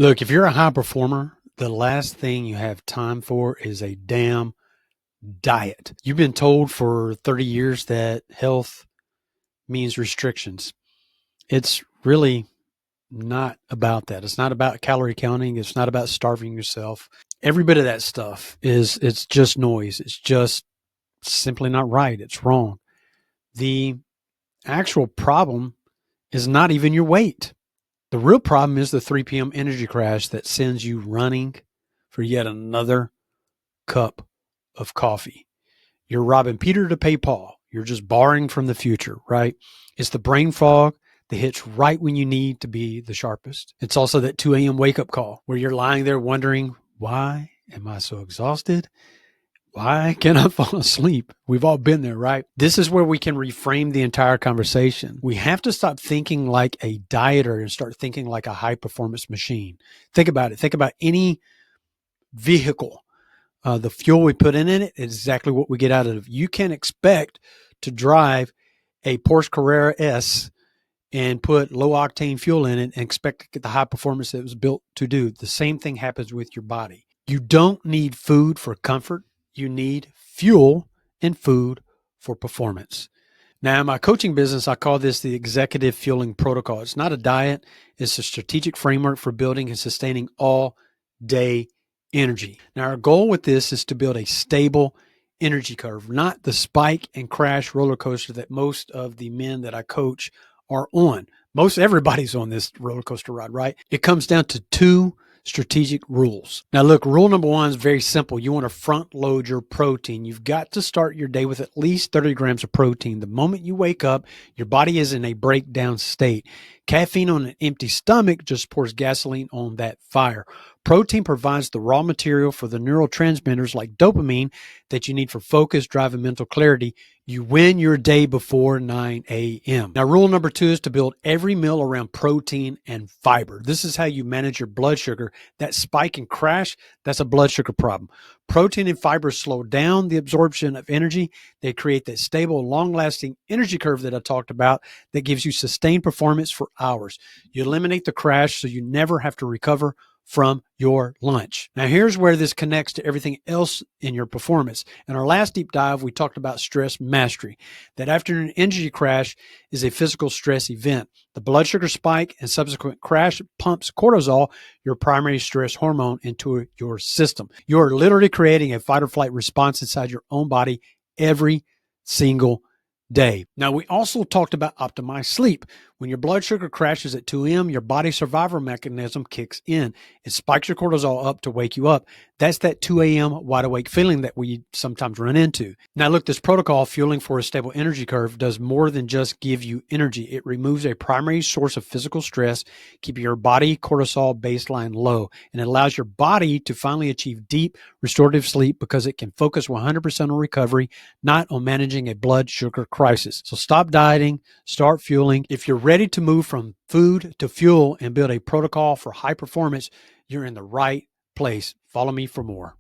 Look, if you're a high performer, the last thing you have time for is a damn diet. You've been told for 30 years that health means restrictions. It's really not about that. It's not about calorie counting. It's not about starving yourself. Every bit of that stuff it's just noise. It's just simply not right. It's wrong. The actual problem is not even your weight. The real problem is the 3 p.m. energy crash that sends you running for yet another cup of coffee. You're robbing Peter to pay Paul. You're just borrowing from the future, right? It's the brain fog that hits right when you need to be the sharpest. It's also that 2 a.m. wake up call where you're lying there wondering, why am I so exhausted? Why can't I fall asleep? We've all been there, right? This is where we can reframe the entire conversation. We have to stop thinking like a dieter and start thinking like a high performance machine. Think about it. Think about any vehicle. The fuel we put in it is exactly what we get out of it. You can expect to drive a Porsche Carrera S and put low octane fuel in it and expect to get the high performance that it was built to do. The same thing happens with your body. You don't need food for comfort. You need fuel and food for performance. Now, in my coaching business, I call this the executive fueling protocol. It's not a diet. It's a strategic framework for building and sustaining all day energy. Now, our goal with this is to build a stable energy curve, not the spike and crash roller coaster that most of the men that I coach are on. Most everybody's on this roller coaster ride, right? It comes down to two strategic rules. Now, look, rule number one is very simple. You want to front load your protein. You've got to start your day with at least 30 grams of protein. The moment you wake up, your body is in a breakdown state. Caffeine on an empty stomach just pours gasoline on that fire. Protein provides the raw material for the neurotransmitters like dopamine that you need for focus, drive, and mental clarity. You win your day before 9 a.m. Now, rule number two is to build every meal around protein and fiber. This is how you manage your blood sugar. That spike and crash, that's a blood sugar problem. Protein and fiber slow down the absorption of energy. They create that stable, long-lasting energy curve that I talked about that gives you sustained performance for hours. You eliminate the crash so you never have to recover from your lunch. Now, here's where this connects to everything else in your performance. In our last deep dive, we talked about stress mastery. That afternoon energy crash is a physical stress event. The blood sugar spike and subsequent crash pumps cortisol, your primary stress hormone, into your system. You're literally creating a fight or flight response inside your own body every single day. Now, we also talked about optimized sleep. When your blood sugar crashes at 2 a.m., your body's survival mechanism kicks in. It spikes your cortisol up to wake you up. That's that 2 a.m. wide awake feeling that we sometimes run into. Now, look, this protocol, Fueling for a Stable Energy Curve, does more than just give you energy. It removes a primary source of physical stress, keeping your body cortisol baseline low, and it allows your body to finally achieve deep restorative sleep because it can focus 100% on recovery, not on managing a blood sugar crisis. So stop dieting, start fueling. If you're ready to move from food to fuel and build a protocol for high performance, you're in the right place. Follow me for more.